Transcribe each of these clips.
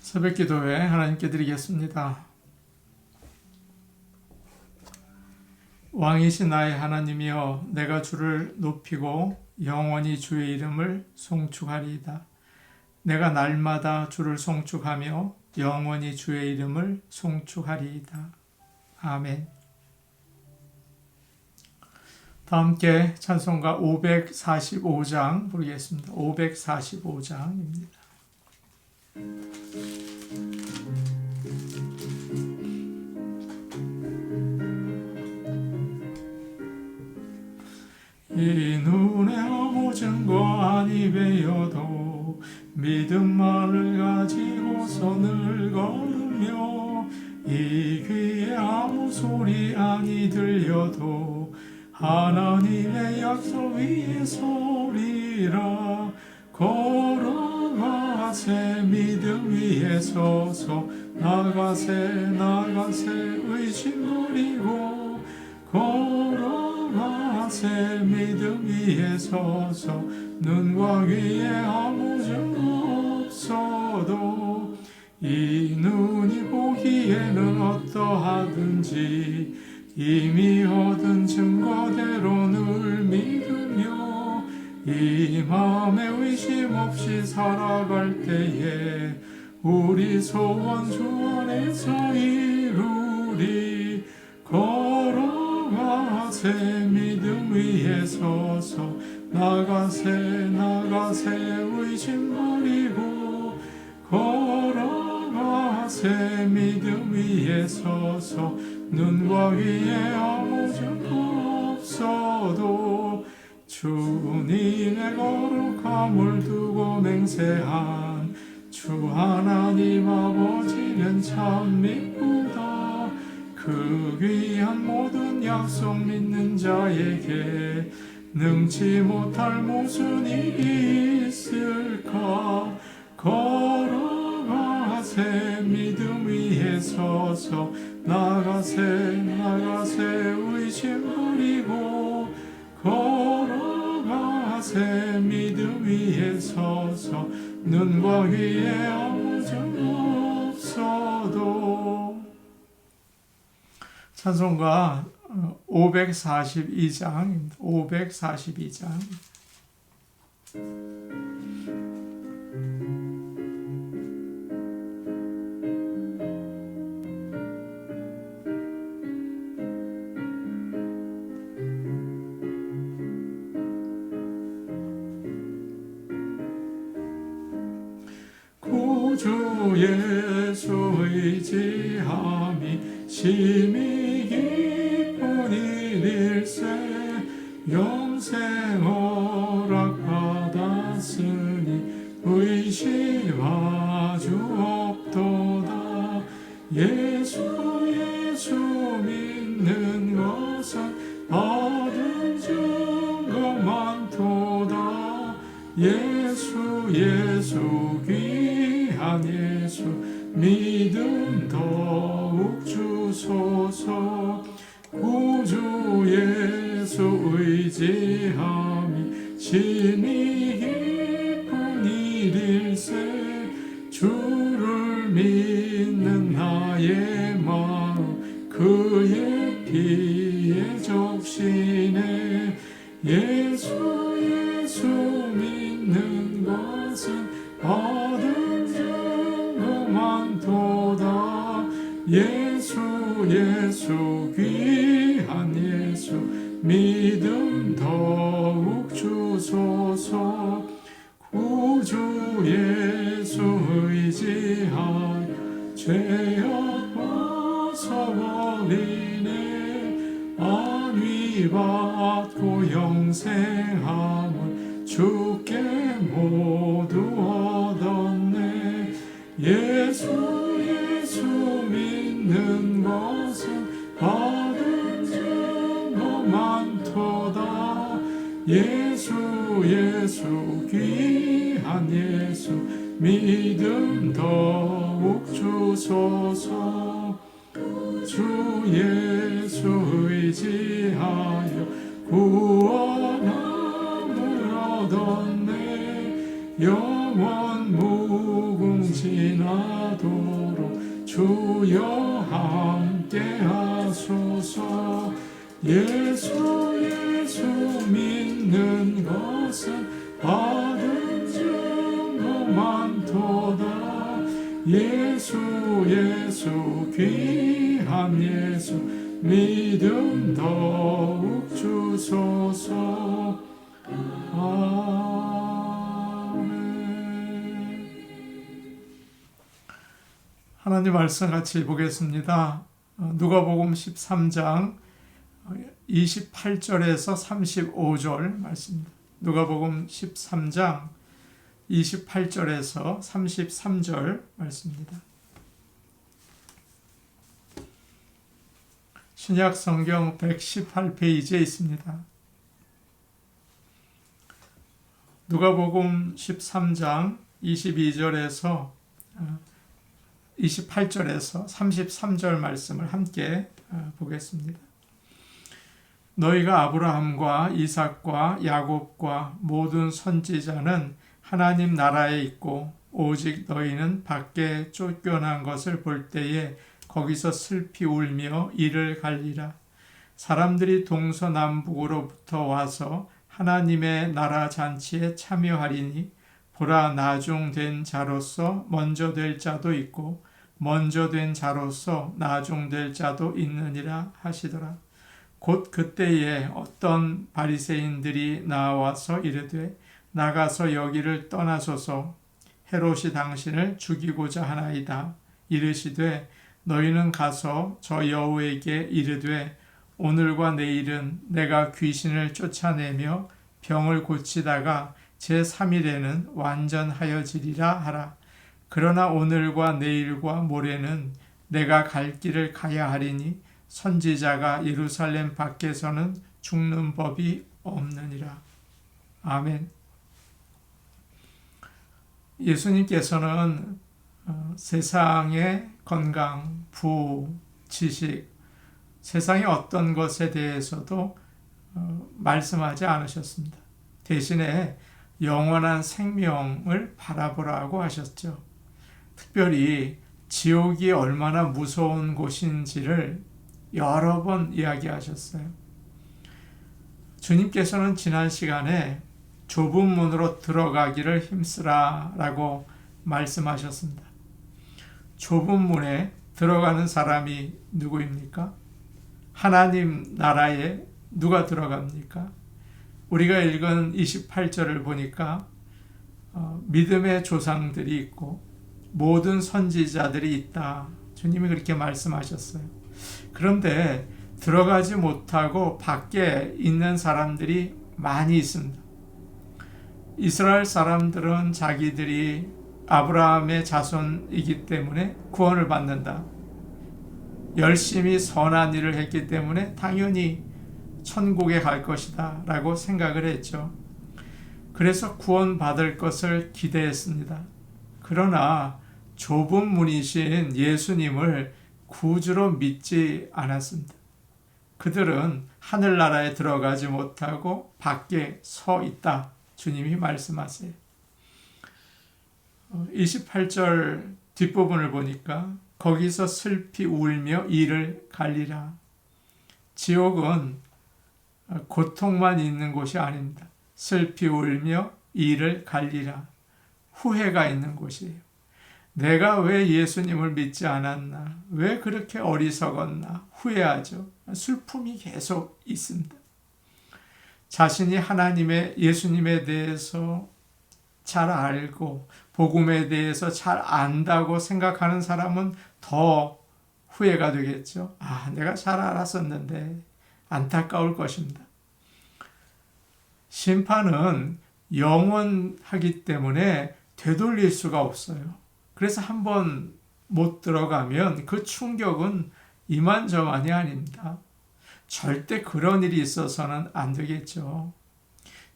새벽기도회 하나님께 드리겠습니다. 왕이신 나의 하나님이여, 내가 주를 높이고 영원히 주의 이름을 송축하리이다. 내가 날마다 주를 송축하며 영원히 주의 이름을 송축하리이다. 아멘. 다 함께 찬송가 545장 부르겠습니다. 545장입니다. 이 눈에 아무 증거 아니 베어도 믿음만을 가지고 선을 걸으며, 이 귀에 아무 소리 아니 들려도 하나님의 약속 위에 서리라. 걸어가세 믿음 위에 서서, 나가세 의심 버리고, 걸어가세 믿음 위에 서서, 눈과 귀에 아무 증거 없어도 이 눈이 보기에는 어떠하든지 이미 얻은 증거대로 늘 믿으며, 이 마음에 의심 없이 살아갈 때에 우리 소원 주 안에서 이루리. 걸어가세 믿음 위에 서서, 나가세 의심 버리고, 걸어가세 믿음 위에 서서, 눈과 귀에 아무 증거 없어도 주님의 거룩함을 두고 맹세한 주 하나님 아버지는 참 미쁘다. 그 귀한 모든 약속 믿는 자에게 능치 못할 무슨 일이 있을까. 걸어가세 믿음 위에 서서, 나가세 의심 버리고, 걸어가세 믿음 위에 서서, 눈과 귀에 아무 증거 없어도. 찬송가 542장입니다. 542장. 구주 예수 의지함이 심히 기쁜 일일세. 영생 허락받았으니 의심하 주 없도다. 예수 믿는 것은 얻은 증거 많도다. 예수 귀한 예수 믿음 더욱 주소서. 구주 예수 의지함이 심히 기쁜 일일세. 주를 믿는 나의 마음 그의 피에 적시네. 예수 믿는 것은 얻은 증거 많도다. 예수 귀한 예수 믿음 더욱 주소서. 구주 예수 의지하여 죄악 벗어버리네. 안위 받고 영생함을 주께 모두 얻었네. 예수 믿는 것은 받은 증거 많도다. 예수 귀한 예수 믿음 더욱 주소서. 주 예수 의지하여 구원함을 얻었네. 영원 무궁 지나 가도록 주여 함께 하소서. 예수 예수 믿는 것은 받은 증거 많도다. 예수 예수 귀한 예수 믿음 더욱 주소서. 아멘. 하나님 말씀 같이 보겠습니다. 누가복음 13장 28절에서 35절 말씀입니다. 누가복음 13장 28절에서 33절 말씀입니다. 신약 성경 118페이지에 있습니다. 누가복음 13장 28절에서 33절 말씀을 함께 보겠습니다. 너희가 아브라함과 이삭과 야곱과 모든 선지자는 하나님 나라에 있고 오직 너희는 밖에 쫓겨난 것을 볼 때에 거기서 슬피 울며 이를 갈리라. 사람들이 동서남북으로부터 와서 하나님의 나라 잔치에 참여하리니 보라, 나중된 자로서 먼저 될 자도 있고 먼저 된 자로서 나중될 자도 있느니라 하시더라. 곧 그때에 어떤 바리새인들이 나와서 이르되 나가서 여기를 떠나소서. 헤롯이 당신을 죽이고자 하나이다. 이르시되 너희는 가서 저 여우에게 이르되 오늘과 내일은 내가 귀신을 쫓아내며 병을 고치다가 제3일에는 완전하여지리라 하라. 그러나 오늘과 내일과 모레는 내가 갈 길을 가야 하리니 선지자가 예루살렘 밖에서는 죽는 법이 없느니라. 아멘. 예수님께서는 세상의 건강, 부, 지식, 세상의 어떤 것에 대해서도 말씀하지 않으셨습니다. 대신에 영원한 생명을 바라보라고 하셨죠. 특별히 지옥이 얼마나 무서운 곳인지를 여러 번 이야기하셨어요. 주님께서는 지난 시간에 좁은 문으로 들어가기를 힘쓰라 라고 말씀하셨습니다. 좁은 문에 들어가는 사람이 누구입니까? 하나님 나라에 누가 들어갑니까? 우리가 읽은 28절을 보니까 믿음의 조상들이 있고 모든 선지자들이 있다. 주님이 그렇게 말씀하셨어요. 그런데 들어가지 못하고 밖에 있는 사람들이 많이 있습니다. 이스라엘 사람들은 자기들이 아브라함의 자손이기 때문에 구원을 받는다. 열심히 선한 일을 했기 때문에 당연히 천국에 갈 것이다 라고 생각을 했죠. 그래서 구원받을 것을 기대했습니다. 그러나 좁은 문이신 예수님을 구주로 믿지 않았습니다. 그들은 하늘나라에 들어가지 못하고 밖에 서 있다. 주님이 말씀하세요. 28절 뒷부분을 보니까 거기서 슬피 울며 이를 갈리라. 지옥은 고통만 있는 곳이 아닙니다. 슬피 울며 이를 갈리라. 후회가 있는 곳이에요. 내가 왜 예수님을 믿지 않았나? 왜 그렇게 어리석었나? 후회하죠. 슬픔이 계속 있습니다. 자신이 예수님에 대해서 잘 알고 복음에 대해서 잘 안다고 생각하는 사람은 더 후회가 되겠죠. 내가 잘 알았었는데 안타까울 것입니다. 심판은 영원하기 때문에 되돌릴 수가 없어요. 그래서 한번 못 들어가면 그 충격은 이만저만이 아닙니다. 절대 그런 일이 있어서는 안 되겠죠.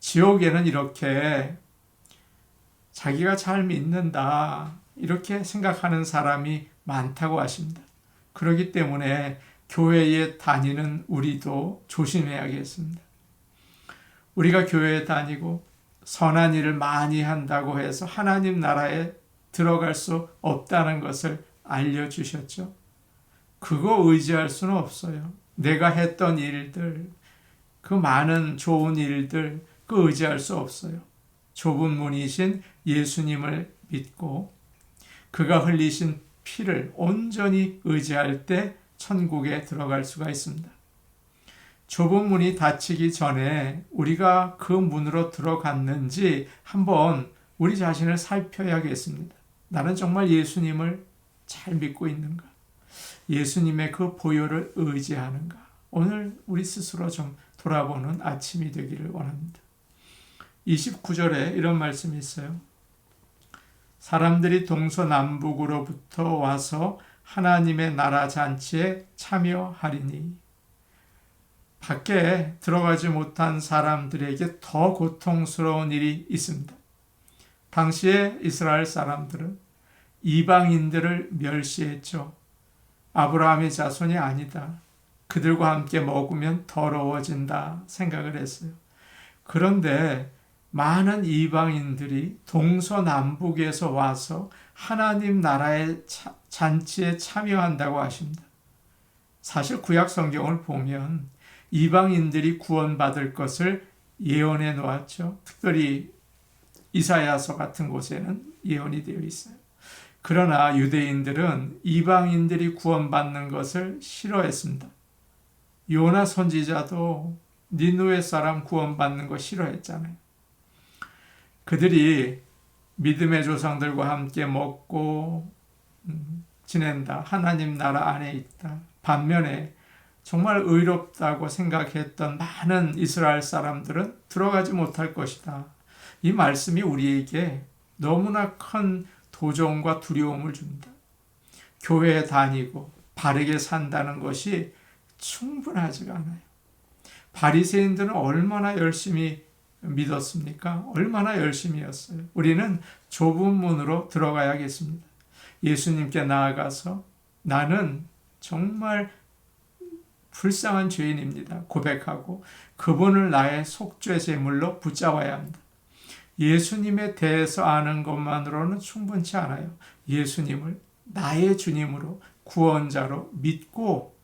지옥에는 이렇게 자기가 잘 믿는다 이렇게 생각하는 사람이 많다고 하십니다. 그렇기 때문에 교회에 다니는 우리도 조심해야겠습니다. 우리가 교회에 다니고 선한 일을 많이 한다고 해서 하나님 나라에 들어갈 수 없다는 것을 알려주셨죠. 그거 의지할 수는 없어요. 내가 했던 일들, 그 많은 좋은 일들, 그 의지할 수 없어요. 좁은 문이신 예수님을 믿고 그가 흘리신 피를 온전히 의지할 때 천국에 들어갈 수가 있습니다. 좁은 문이 닫히기 전에 우리가 그 문으로 들어갔는지 한번 우리 자신을 살펴야겠습니다. 나는 정말 예수님을 잘 믿고 있는가? 예수님의 그 보혈을 의지하는가? 오늘 우리 스스로 좀 돌아보는 아침이 되기를 원합니다. 29절에 이런 말씀이 있어요. 사람들이 동서남북으로부터 와서 하나님의 나라 잔치에 참여하리니 밖에 들어가지 못한 사람들에게 더 고통스러운 일이 있습니다. 당시에 이스라엘 사람들은 이방인들을 멸시했죠. 아브라함의 자손이 아니다. 그들과 함께 먹으면 더러워진다 생각을 했어요. 그런데 많은 이방인들이 동서남북에서 와서 하나님 나라의 잔치에 참여한다고 하십니다. 사실 구약 성경을 보면 이방인들이 구원받을 것을 예언해 놓았죠. 특별히 이사야서 같은 곳에는 예언이 되어 있어요. 그러나 유대인들은 이방인들이 구원받는 것을 싫어했습니다. 요나 선지자도 니느웨 사람 구원받는 거 싫어했잖아요. 그들이 믿음의 조상들과 함께 먹고 지낸다. 하나님 나라 안에 있다. 반면에 정말 의롭다고 생각했던 많은 이스라엘 사람들은 들어가지 못할 것이다. 이 말씀이 우리에게 너무나 큰 도전과 두려움을 줍니다. 교회에 다니고 바르게 산다는 것이 충분하지가 않아요. 바리새인들은 얼마나 열심히 믿었습니까? 얼마나 열심히 했어요. 우리는 좁은 문으로 들어가야겠습니다. 예수님께 나아가서 나는 정말 불쌍한 죄인입니다. 고백하고 그분을 나의 속죄 제물로 붙잡아야 합니다. 예수님에 대해서 아는 것만으로는 충분치 않아요. 예수님을 나의 주님으로 구원자로 믿고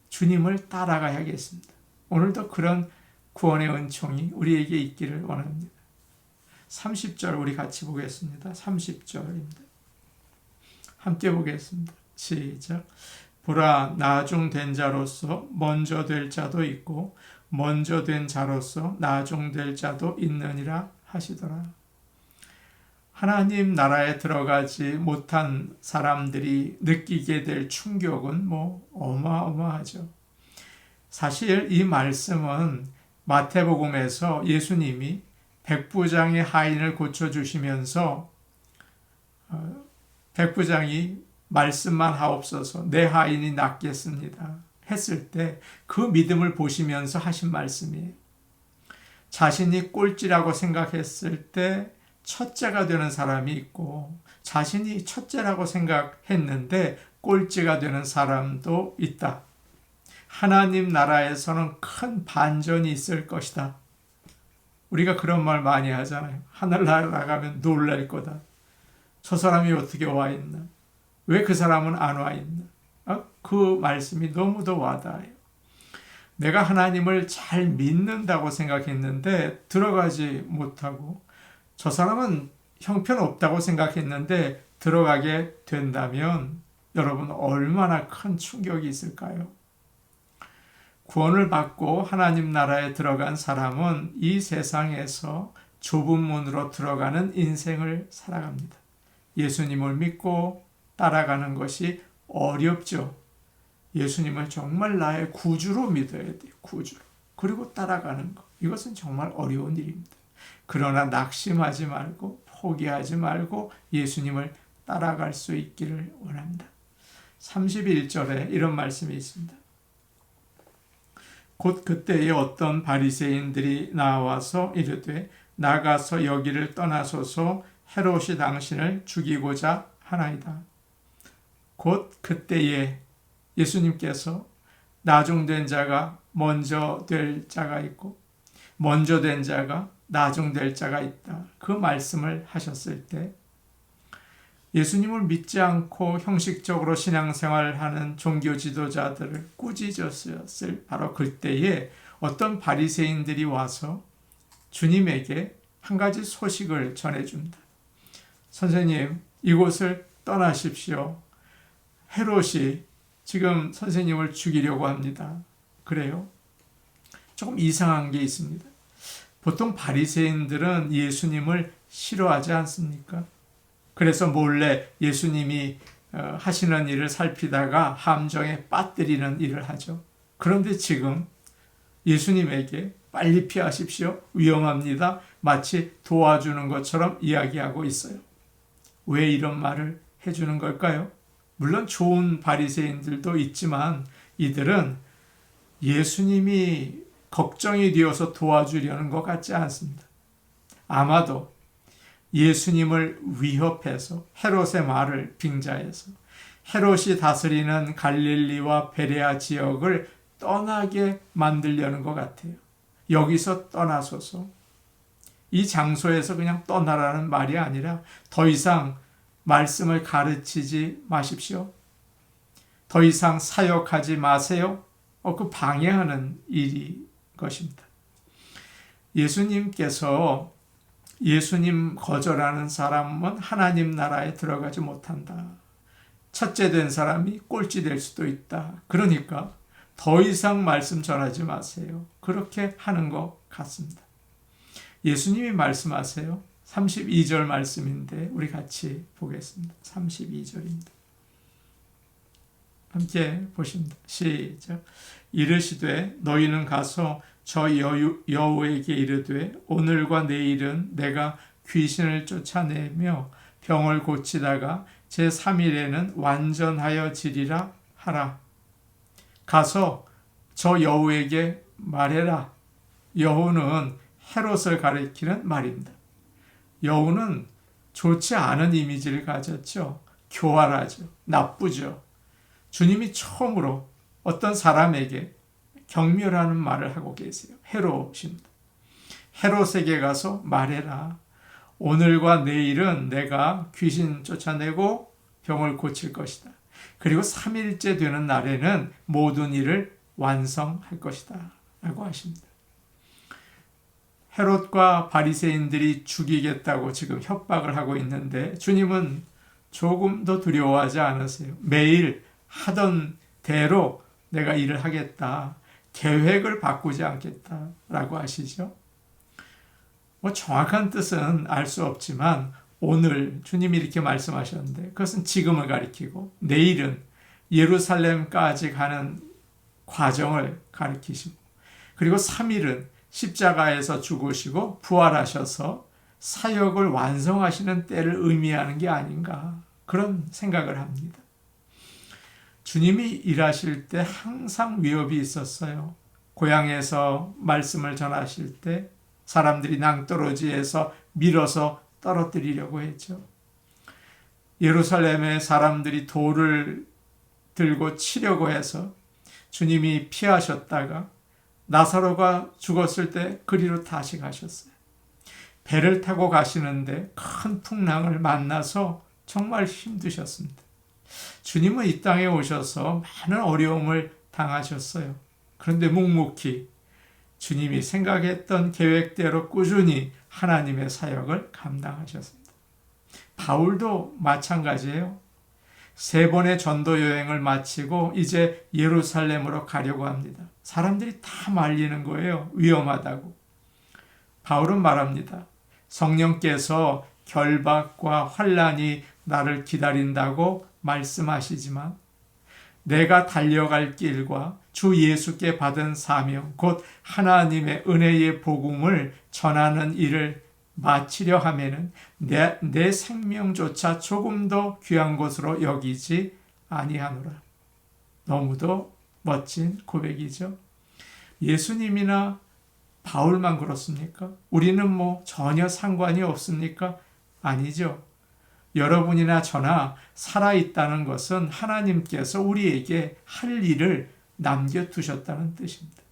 주님을 따라가야겠습니다. 오늘도 그런 구원의 은총이 우리에게 있기를 원합니다. 30절 우리 같이 보겠습니다. 30절입니다. 함께 보겠습니다. 시작. 보라, 나중된 자로서 먼저 될 자도 있고 먼저 된 자로서 나중될 자도 있느니라 하시더라. 하나님 나라에 들어가지 못한 사람들이 느끼게 될 충격은 어마어마하죠. 사실 이 말씀은 마태복음에서 예수님이 백부장의 하인을 고쳐주시면서 백부장이 말씀만 하옵소서 내 하인이 낫겠습니다 했을 때 그 믿음을 보시면서 하신 말씀이에요. 자신이 꼴찌라고 생각했을 때 첫째가 되는 사람이 있고 자신이 첫째라고 생각했는데 꼴찌가 되는 사람도 있다. 하나님 나라에서는 큰 반전이 있을 것이다. 우리가 그런 말 많이 하잖아요. 하늘나라 나가면 놀랄 거다. 저 사람이 어떻게 와 있나? 왜 그 사람은 안 와 있나? 그 말씀이 너무도 와닿아요. 내가 하나님을 잘 믿는다고 생각했는데 들어가지 못하고 저 사람은 형편없다고 생각했는데 들어가게 된다면 여러분 얼마나 큰 충격이 있을까요? 구원을 받고 하나님 나라에 들어간 사람은 이 세상에서 좁은 문으로 들어가는 인생을 살아갑니다. 예수님을 믿고 따라가는 것이 어렵죠. 예수님을 정말 나의 구주로 믿어야 돼요. 구주로. 그리고 따라가는 것. 이것은 정말 어려운 일입니다. 그러나 낙심하지 말고 포기하지 말고 예수님을 따라갈 수 있기를 원합니다. 31절에 이런 말씀이 있습니다. 곧 그때에 어떤 바리새인들이 나와서 이르되 나가서 여기를 떠나소서 헤롯이 당신을 죽이고자 하나이다. 곧 그때에 예수님께서 나중된 자가 먼저 될 자가 있고 먼저 된 자가 나중될 자가 있다. 그 말씀을 하셨을 때 예수님을 믿지 않고 형식적으로 신앙생활하는 종교 지도자들을 꾸짖었을 바로 그때에 어떤 바리새인들이 와서 주님에게 한 가지 소식을 전해줍니다. 선생님, 이곳을 떠나십시오. 헤롯이 지금 선생님을 죽이려고 합니다. 그래요? 조금 이상한 게 있습니다. 보통 바리새인들은 예수님을 싫어하지 않습니까? 그래서 몰래 예수님이 하시는 일을 살피다가 함정에 빠뜨리는 일을 하죠. 그런데 지금 예수님에게 빨리 피하십시오. 위험합니다. 마치 도와주는 것처럼 이야기하고 있어요. 왜 이런 말을 해주는 걸까요? 물론 좋은 바리새인들도 있지만 이들은 예수님이 걱정이 되어서 도와주려는 것 같지 않습니다. 아마도 예수님을 위협해서 헤롯의 말을 빙자해서 헤롯이 다스리는 갈릴리와 베레아 지역을 떠나게 만들려는 것 같아요. 여기서 떠나소서. 이 장소에서 그냥 떠나라는 말이 아니라 더 이상 말씀을 가르치지 마십시오. 더 이상 사역하지 마세요. 그 방해하는 일이 것입니다. 예수님께서 예수님 거절하는 사람은 하나님 나라에 들어가지 못한다. 첫째 된 사람이 꼴찌 될 수도 있다. 그러니까 더 이상 말씀 전하지 마세요. 그렇게 하는 것 같습니다. 예수님이 말씀하세요. 32절 말씀인데 우리 같이 보겠습니다. 32절입니다. 함께 보십니다. 시작. 이르시되 너희는 가서 저 여우에게 이르되 오늘과 내일은 내가 귀신을 쫓아내며 병을 고치다가 제3일에는 완전하여 지리라 하라. 가서 저 여우에게 말해라. 여우는 헤롯을 가리키는 말입니다. 여우는 좋지 않은 이미지를 가졌죠. 교활하죠. 나쁘죠. 주님이 처음으로 어떤 사람에게 경멸하는 말을 하고 계세요. 헤롯입니다. 헤롯에게 가서 말해라. 오늘과 내일은 내가 귀신 쫓아내고 병을 고칠 것이다. 그리고 3일째 되는 날에는 모든 일을 완성할 것이다. 라고 하십니다. 헤롯과 바리새인들이 죽이겠다고 지금 협박을 하고 있는데 주님은 조금 더 두려워하지 않으세요. 매일 하던 대로 내가 일을 하겠다. 계획을 바꾸지 않겠다라고 하시죠. 정확한 뜻은 알 수 없지만 오늘 주님이 이렇게 말씀하셨는데 그것은 지금을 가리키고 내일은 예루살렘까지 가는 과정을 가리키시고 그리고 3일은 십자가에서 죽으시고 부활하셔서 사역을 완성하시는 때를 의미하는 게 아닌가 그런 생각을 합니다. 주님이 일하실 때 항상 위협이 있었어요. 고향에서 말씀을 전하실 때 사람들이 낭떠러지에서 밀어서 떨어뜨리려고 했죠. 예루살렘의 사람들이 돌을 들고 치려고 해서 주님이 피하셨다가 나사로가 죽었을 때 그리로 다시 가셨어요. 배를 타고 가시는데 큰 풍랑을 만나서 정말 힘드셨습니다. 주님은 이 땅에 오셔서 많은 어려움을 당하셨어요. 그런데 묵묵히 주님이 생각했던 계획대로 꾸준히 하나님의 사역을 감당하셨습니다. 바울도 마찬가지예요. 3번의 전도 여행을 마치고 이제 예루살렘으로 가려고 합니다. 사람들이 다 말리는 거예요. 위험하다고. 바울은 말합니다. 성령께서 결박과 환난이 나를 기다린다고 말씀하시지만 내가 달려갈 길과 주 예수께 받은 사명 곧 하나님의 은혜의 복음을 전하는 일을 마치려 하면은 내 생명조차 조금 더 귀한 것으로 여기지 아니하노라. 너무도 멋진 고백이죠. 예수님이나 바울만 그렇습니까? 우리는 전혀 상관이 없습니까? 아니죠. 여러분이나 저나 살아있다는 것은 하나님께서 우리에게 할 일을 남겨두셨다는 뜻입니다.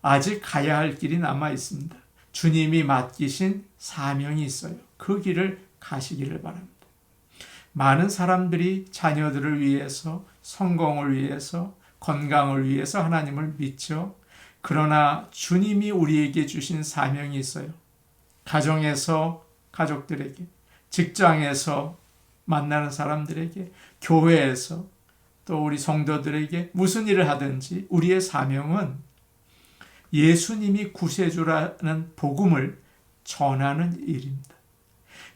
아직 가야 할 길이 남아 있습니다. 주님이 맡기신 사명이 있어요. 그 길을 가시기를 바랍니다. 많은 사람들이 자녀들을 위해서, 성공을 위해서, 건강을 위해서 하나님을 믿죠. 그러나 주님이 우리에게 주신 사명이 있어요. 가정에서 가족들에게, 직장에서 만나는 사람들에게, 교회에서 또 우리 성도들에게 무슨 일을 하든지 우리의 사명은 예수님이 구세주라는 복음을 전하는 일입니다.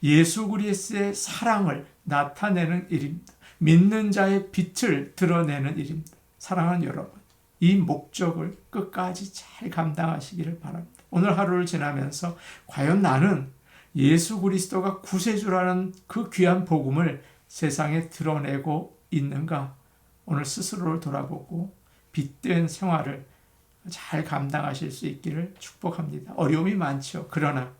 예수 그리스도의 사랑을 나타내는 일입니다. 믿는 자의 빛을 드러내는 일입니다. 사랑하는 여러분, 이 목적을 끝까지 잘 감당하시기를 바랍니다. 오늘 하루를 지나면서 과연 나는 예수 그리스도가 구세주라는 그 귀한 복음을 세상에 드러내고 있는가? 오늘 스스로를 돌아보고 빛된 생활을 잘 감당하실 수 있기를 축복합니다. 어려움이 많죠. 그러나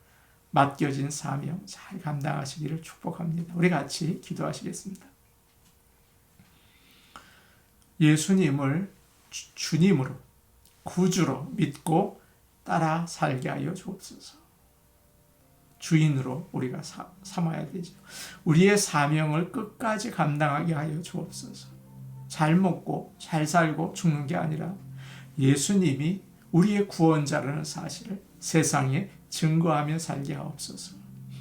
맡겨진 사명 잘 감당하시기를 축복합니다. 우리 같이 기도하시겠습니다. 예수님을 주님으로, 구주로 믿고 따라 살게 하여 주옵소서. 주인으로 우리가 삼아야 되죠. 우리의 사명을 끝까지 감당하게 하여 주옵소서. 잘 먹고 잘 살고 죽는 게 아니라 예수님이 우리의 구원자라는 사실을 세상에 증거하며 살게 하옵소서.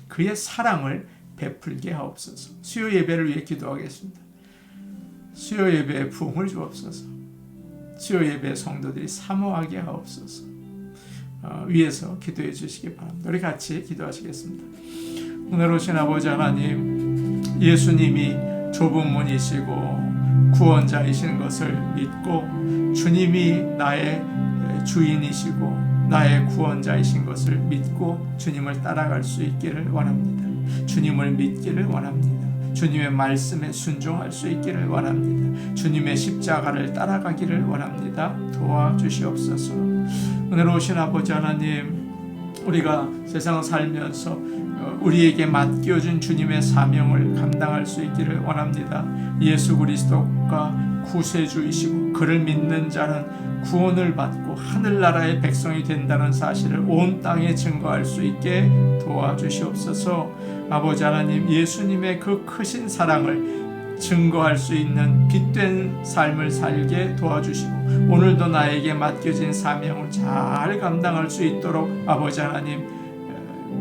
그의 사랑을 베풀게 하옵소서. 수요 예배를 위해 기도하겠습니다. 수요 예배에 부흥을 주옵소서. 수요 예배 성도들이 사모하게 하옵소서. 위에서 기도해 주시기 바랍니다. 우리 같이 기도하시겠습니다. 오늘 오신 아버지 하나님, 예수님이 좁은 문이시고 구원자이신 것을 믿고 주님이 나의 주인이시고 나의 구원자이신 것을 믿고 주님을 따라갈 수 있기를 원합니다. 주님을 믿기를 원합니다. 주님의 말씀에 순종할 수 있기를 원합니다. 주님의 십자가를 따라가기를 원합니다. 도와주시옵소서. 오늘 오신 아버지 하나님, 우리가 세상을 살면서 우리에게 맡겨준 주님의 사명을 감당할 수 있기를 원합니다. 예수 그리스도가 구세주이시고 그를 믿는 자는 구원을 받고 하늘나라의 백성이 된다는 사실을 온 땅에 증거할 수 있게 도와주시옵소서. 아버지 하나님, 예수님의 그 크신 사랑을 증거할 수 있는 빛된 삶을 살게 도와주시고 오늘도 나에게 맡겨진 사명을 잘 감당할 수 있도록 아버지 하나님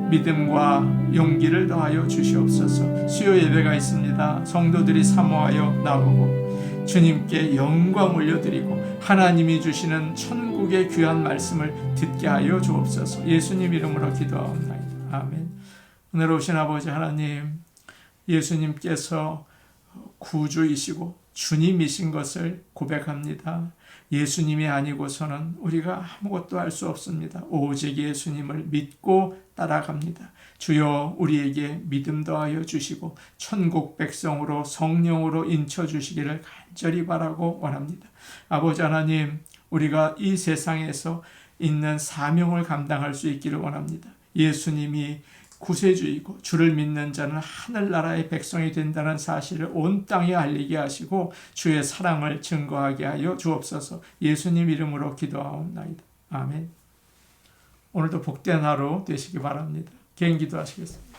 믿음과 용기를 더하여 주시옵소서. 수요 예배가 있습니다. 성도들이 사모하여 나오고 주님께 영광 올려드리고 하나님이 주시는 천국의 귀한 말씀을 듣게 하여 주옵소서. 예수님 이름으로 기도하옵나이다. 아멘. 오늘 오신 아버지 하나님, 예수님께서 구주이시고 주님이신 것을 고백합니다. 예수님이 아니고서는 우리가 아무것도 할 수 없습니다. 오직 예수님을 믿고 따라갑니다. 주여 우리에게 믿음 더하여 주시고 천국 백성으로 성령으로 인쳐주시기를 간절히 바라고 원합니다. 아버지 하나님, 우리가 이 세상에서 있는 사명을 감당할 수 있기를 원합니다. 예수님이 구세주이고 주를 믿는 자는 하늘나라의 백성이 된다는 사실을 온 땅에 알리게 하시고 주의 사랑을 증거하게 하여 주옵소서. 예수님 이름으로 기도하옵나이다. 아멘. 오늘도 복된 하루 되시기 바랍니다. 개인 기도하시겠습니다.